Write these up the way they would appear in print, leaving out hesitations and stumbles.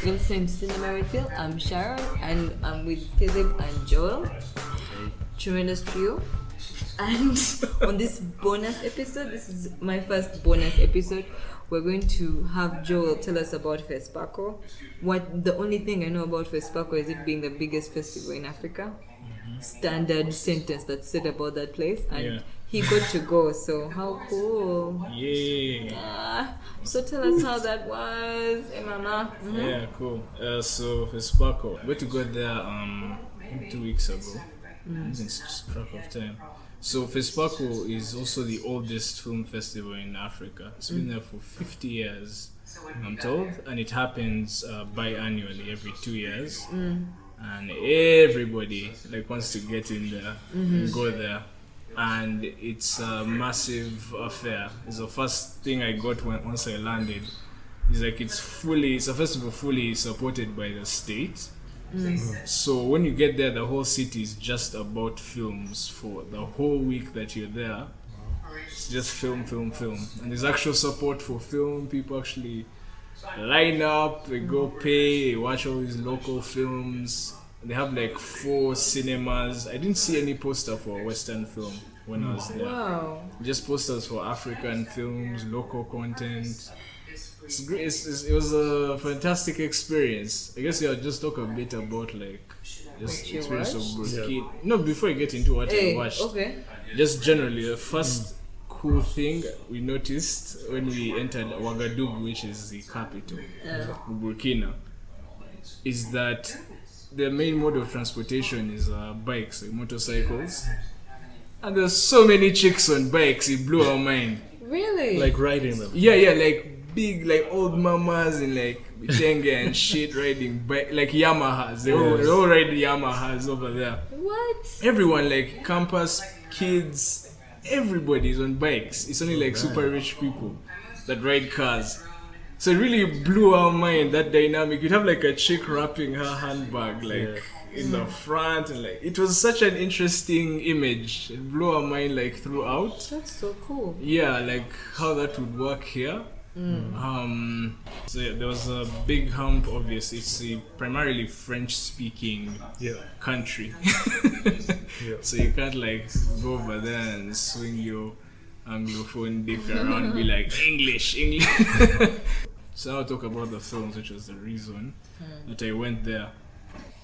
Vincent Cinema Refill. I'm Sharon, and I'm with Philip and Joel. Tremendous trio. And on this bonus episode, this is my first bonus episode, we're going to have Joel tell us about FESPACO. The only thing I know about FESPACO is it being the biggest festival in Africa. Standard sentence that's said about that place, and he got to go, so how cool. So tell us how that was, Mama. Yeah, cool. So FESPACO, we got to go there 2 weeks ago. It's track of time. So FESPACO is also the oldest film festival in Africa. It's been there for 50 years, I'm told, and it happens biannually every 2 years. And everybody wants to get in there and go there, and it's a massive affair. It's the first thing I got once I landed. It's a festival fully supported by the state. So when you get there, the whole city is just about films for the whole week that you're there. It's just film, and there's actual support for film. People actually line up, they go pay, they watch all these local films. They have 4 cinemas. I didn't see any poster for a Western film when I was there. Wow. Just posters for African films, local content. It's great. It was a fantastic experience. I guess I'll just talk a bit about just the experience of Burkina. No, before I get into what I watched. Okay. Just generally, the first cool thing we noticed when we entered Ouagadougou, which is the capital of Burkina, is that the main mode of transportation is bikes, motorcycles. And there's so many chicks on bikes, it blew our mind. Really? Riding them? Yeah, big, old mamas in Bitenge and shit riding bike, Yamahas. They all ride Yamahas over there. What? Everyone, campus kids, everybody's on bikes. It's only super rich people that ride cars. So it really blew our mind, that dynamic. You'd have a chick wrapping her handbag in the front, and it was such an interesting image. It blew our mind throughout. That's so cool. Yeah, how that would work here. So there was a big hump. Obviously, it's a primarily French-speaking country. So you can't go over there and swing your Anglophone dick around and be English. So I'll talk about the films, which was the reason that I went there.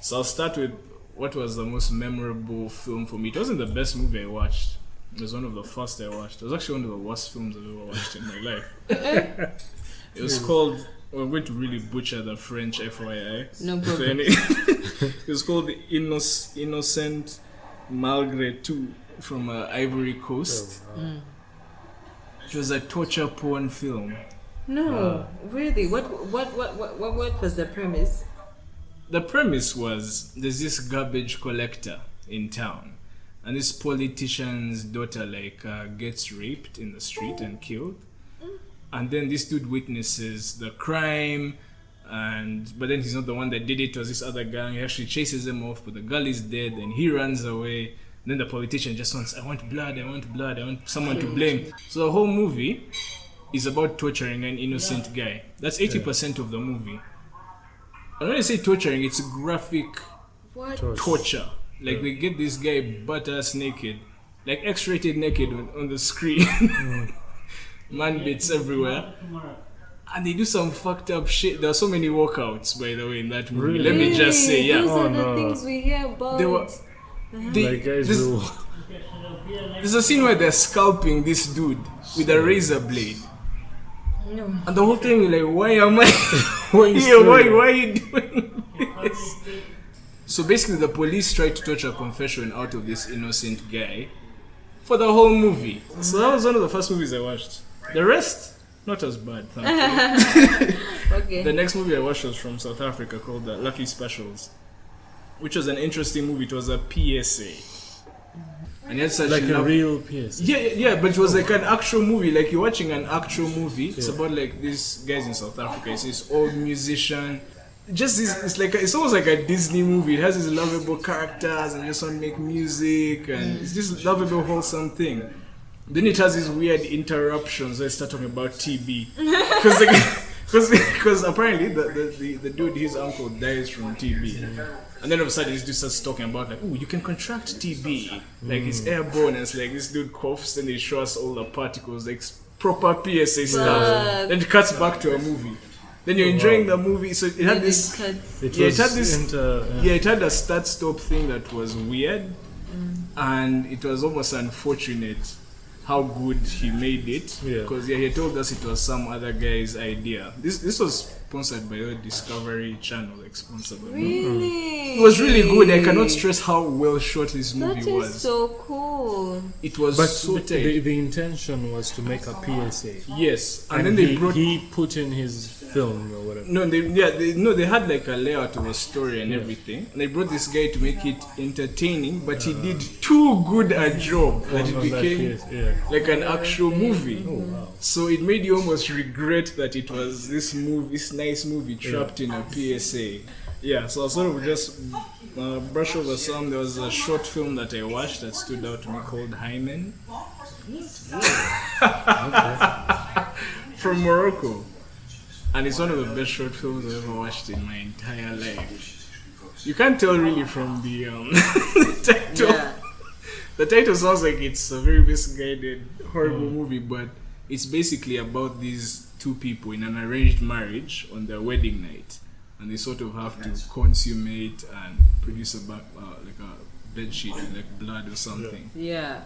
So I'll start with what was the most memorable film for me. It wasn't the best movie I watched. It was one of the first I watched. It was actually one of the worst films I've ever watched in my life. It was called, I'm going to really butcher the French, FYI. No problem. It was called Innocent Malgré Tout from Ivory Coast. It was a torture porn film. No, really? What was the premise? The premise was there's this garbage collector in town, and this politician's daughter gets raped in the street and killed, and then this dude witnesses the crime, but then he's not the one that did it. It was this other gang. He actually chases them off, but the girl is dead, and he runs away. And then the politician just wants, I want blood, I want someone to blame. So the whole movie is about torturing an innocent guy. That's 80% of the movie. And when I say torturing, it's graphic torture. They get this guy butt-ass naked, X-rated naked on the screen. Man bits everywhere. And they do some fucked up shit. There are so many walkouts, by the way, in that movie. Really? Let me just say, Those are the things we hear about. There's a scene where they're scalping this dude with a razor blade. No. And the whole time you're why am I here? Why are you doing this? So basically the police tried to torture a confession out of this innocent guy for the whole movie. So that was one of the first movies I watched. The rest, not as bad, thankfully. Okay. The next movie I watched was from South Africa called Lucky Specials, which was an interesting movie. It was a PSA. And it's such a real PS. Yeah, but it was an actual movie. You're watching an actual movie. It's about these guys in South Africa. It's this old musician. It's almost like a Disney movie. It has these lovable characters and just want to make music, and it's this lovable, wholesome thing. Then it has these weird interruptions. I start talking about TB because Because apparently the dude, his uncle, dies from TB. And then all of a sudden this dude starts talking about like, oh, you can contract TB. Like it's airborne, and it's like this dude coughs and they show us all the particles, like proper PSA stuff. Then it cuts back to a movie. Then you're enjoying the movie. So it had this it had a start stop thing that was weird. And it was almost unfortunate how good he made it, because he told us it was some other guy's idea. This was sponsored by the Discovery Channel, like sponsored by Really? It was really good. I cannot stress how well shot this movie That was. is so cool. It was so tight. The intention was to make a PSA. Yes, and And then he put in his film or whatever. No, they had like a layout of a story and everything. And they brought this guy to make it entertaining, but he did too good a job that it became like an actual movie. Oh, wow. So it made you almost regret that it was this nice movie trapped in a PSA. Yeah, so I sort of just brush over some. There was a short film that I watched that stood out to me called Hymen. From Morocco. And it's one of the best short films I've ever watched in my entire life. You can't tell really from the title. Yeah. The title sounds like it's a very misguided, horrible movie, but it's basically about these two people in an arranged marriage on their wedding night, and they sort of have to consummate and produce like a bed sheet with like blood or something. Yeah.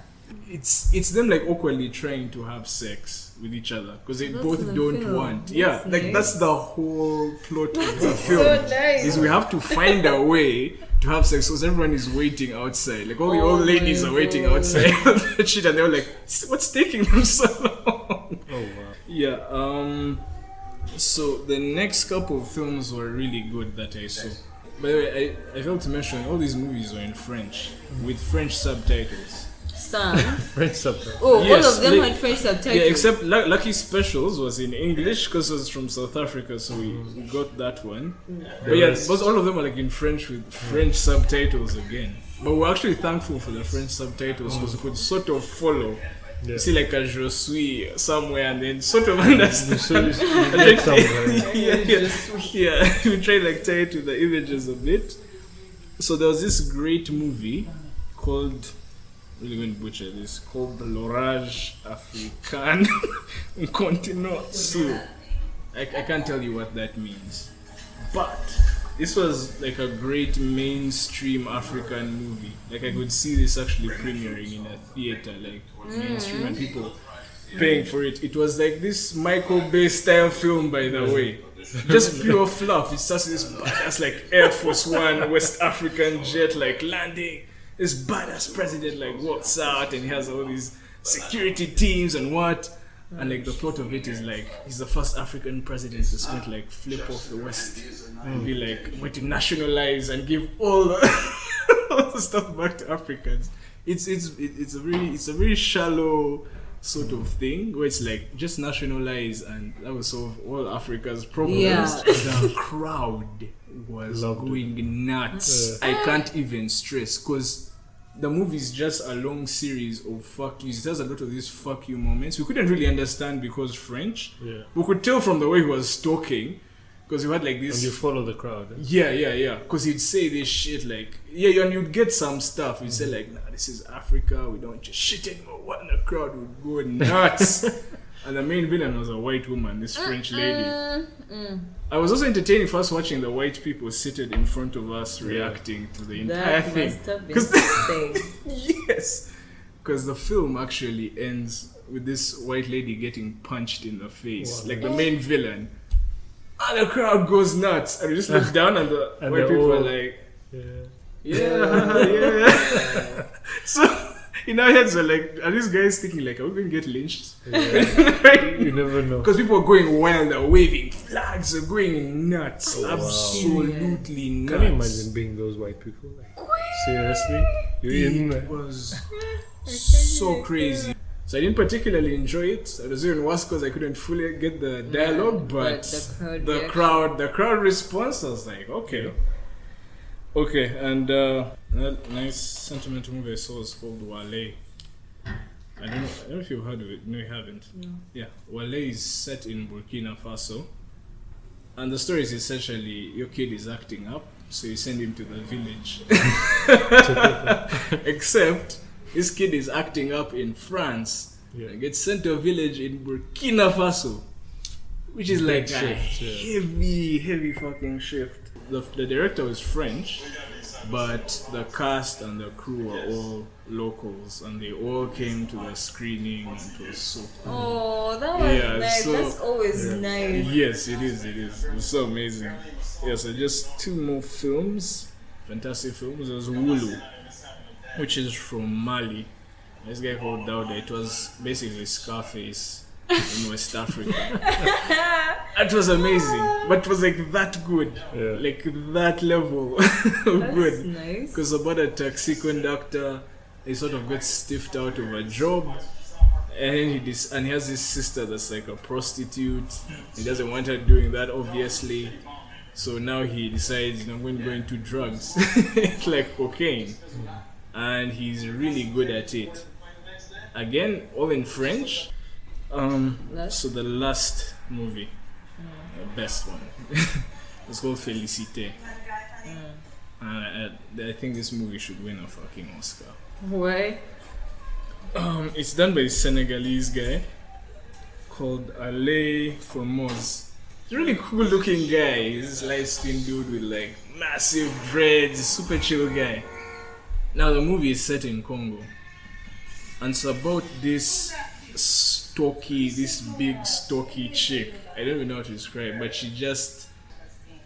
It's them like awkwardly trying to have sex with each other because they That's both the don't film. want. That's Yeah, like nice. that's the whole plot of the film. So nice. Is we have to find a way to have sex because everyone is waiting outside. Like all the Oh old ladies my are waiting God. outside the shit, and they're like, "What's taking them so long?" Oh, wow. Yeah. So the next couple of films were really good that I saw. By the way, I failed to mention all these movies were in French with French subtitles. Some. French subtitle. Oh, Yes, all of them like- had French subtitles. Yeah, except Lucky Specials was in English because it was from South Africa, so we got that one. But yeah, but all of them are like in French with French subtitles again. But we're actually thankful for the French subtitles because we could sort of follow. Yeah. You see like a je suis somewhere and then sort of understand. Somewhere. Yeah, we try like tie it to the images a bit. So there was this great movie called, really going to butcher this, called L'Orage Africain Continent Sud. I can't tell you what that means, but this was like a great mainstream African movie. Like I could see this actually premiering in a theater, like mainstream, and people paying for it. It was like this Michael Bay style film, by the way. Just pure fluff. It starts with this badass like Air Force One West African jet like landing. This badass president like walks out and he has all these security teams and what. And like the plot of it is like he's the first African president to spent like flip off the West and be like I'm going to nationalize and give all all the stuff back to Africans. It's a very shallow sort of thing where it's like just nationalize and that will solve all Africa's problems. Yeah. The crowd was Loved it. going nuts. I can't even stress because the movie is just a long series of fuck yous. It has a lot of these fuck you moments. We couldn't really understand because French. Yeah. We could tell from the way he was talking because we had like this. And you follow the crowd. Yeah. Because he'd say this shit like, and you'd get some stuff. He'd say like, nah, this is Africa. We don't just shit anymore. What? And the crowd would go nuts. And the main villain was a white woman, this French lady. I was also entertaining first watching the white people seated in front of us reacting to the entire That thing. must have been 'Cause- something. Yes, because the film actually ends with this white lady getting punched in the face, Wow. like the main villain. And the crowd goes nuts. And we just look down and the And white they're people are all- like, Yeah. yeah. So in our heads, we're like, are these guys thinking like, are we going to get lynched? You never know. Because people are going wild, they're waving flags, they're going nuts. Oh, wow. Absolutely nuts. Can you imagine being those white people? Like, seriously? You're in It was so crazy. So I didn't particularly enjoy it. It was even worse because I couldn't fully get the dialogue, but the crowd the crowd response, I was like, okay. Okay, and that nice sentimental movie I saw was called Wale. I don't know if you've heard of it. No, you haven't. No. Yeah, Wale is set in Burkina Faso, And the story is essentially your kid is acting up, so you send him to the village. Except this kid is acting up in France. Yeah. And gets sent to a village in Burkina Faso, which is Big like shift, a yeah. heavy fucking shift. The director was French, but the cast and the crew were all locals, and they all came to the screening, and it was so cool. Oh, that was Yeah, nice. so- That's always nice. Yes, it is. It was so amazing. Yeah, so just two more films, fantastic films. There was Wulu, which is from Mali. This guy called Dauda. It was basically Scarface in West Africa. That was amazing, but it was like that good, Yeah. like that level of That's good. nice. Because about a taxi conductor, he sort of gets stiffed out of a job, and then and he has this sister that's like a prostitute. He doesn't want her doing that, obviously. So now he decides, I'm going to go into drugs, like cocaine, and he's really good at it. Again, all in French. So the last movie, the best one, it's called Félicité. I think this movie should win a fucking Oscar. Why? It's done by a Senegalese guy called Ale Formose. He's a really cool looking guy. He's this light-skinned dude with like massive dreads, super chill guy. Now the movie is set in Congo, and it's about this big stocky chick. I don't even know how to describe, but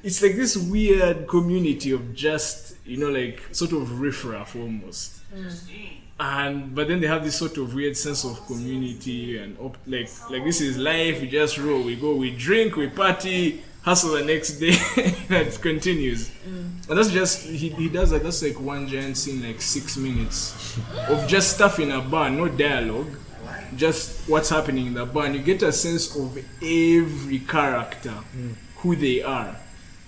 it's like this weird community of just, like sort of riffraff almost. But then they have this sort of weird sense of community and like this is life. We just roll, we go, we drink, we party, hustle the next day. It continues. And that's just he does that. That's like one giant scene, like 6 minutes of just stuff in a bar, no dialogue, just what's happening in the bar. And you get a sense of every character, who they are.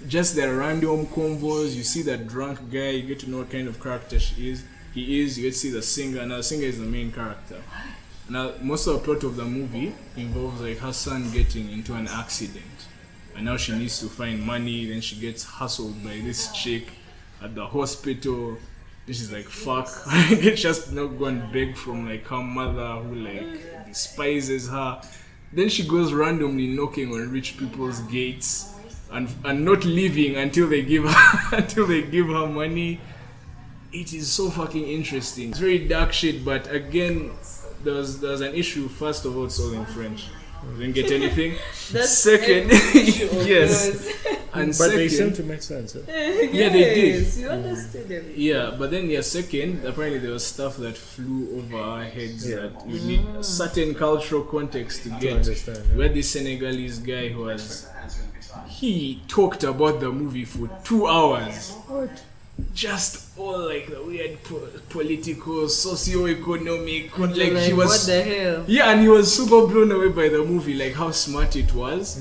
Just their random convos. You see that drunk guy, you get to know what kind of character he is. You get to see the singer. Now the singer is the main character. Now most of the plot of the movie involves like her son getting into an accident, and now she needs to find money. Then she gets hustled by this chick at the hospital. This is like, fuck. I get just not go and beg from like her mother, who like despises her. Then she goes randomly knocking on rich people's gates and not leaving until they give her money. It is so fucking interesting. It's very dark shit, but again, there's an issue. First of all, it's all in French. You didn't get anything. That's Second, yes. And But second, they seem to make sense. Yeah, they did. Yes, you understood everything. Yeah, but then second, apparently there was stuff that flew over our heads Yeah. that you need a certain cultural context to get. understand, yeah. We had this Senegalese guy he talked about the movie for 2 hours. What? Just all like the weird political, socio-economic, like Like, he was. what the hell? Yeah, and he was super blown away by the movie, like how smart it was.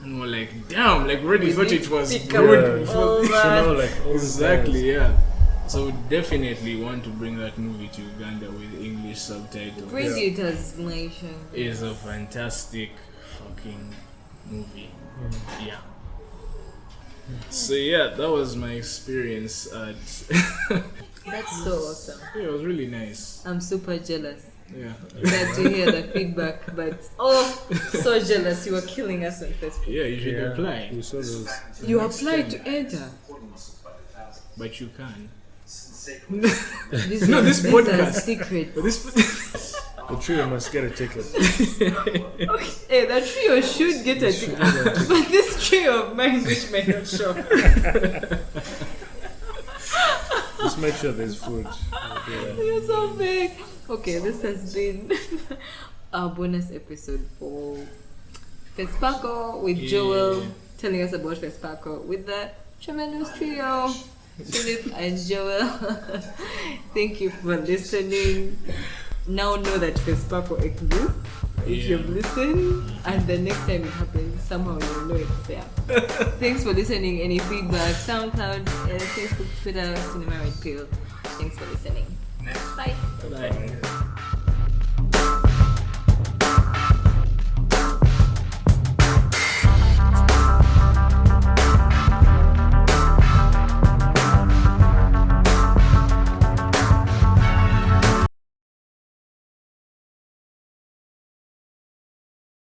And we're like, damn, like already We thought did it was pick good. up before- all So now, like, all these Exactly, yeah. So definitely want to bring that movie to Uganda with English subtitles. Bring it as nation. It's a fantastic fucking movie. Yeah. So yeah, that was my experience at. That's so awesome. Yeah, it was really nice. I'm super jealous. Yeah. Glad to hear the feedback, but so jealous. You were killing us on Facebook. Yeah, you should Yeah, apply, we saw those. You applied to enter. but you can. This No, this is podcast. a secret. But this. The trio must get a ticket. Hey, the trio should get a ticket, but this trio of mine which may not show. Just make sure there's food. You're so big. Okay, this has been our bonus episode for FESPACO with Yeah. Joel telling us about FESPACO with the tremendous trio, Philip and Joel. Thank you for listening. Now know that FESPACO exists if Yeah. you've listened, and the next time it happens, somehow you'll know it's there. Thanks for listening. Any feedback, SoundCloud, Facebook, Twitter, Cinema Red Pill. Thanks for listening. Bye. Bye.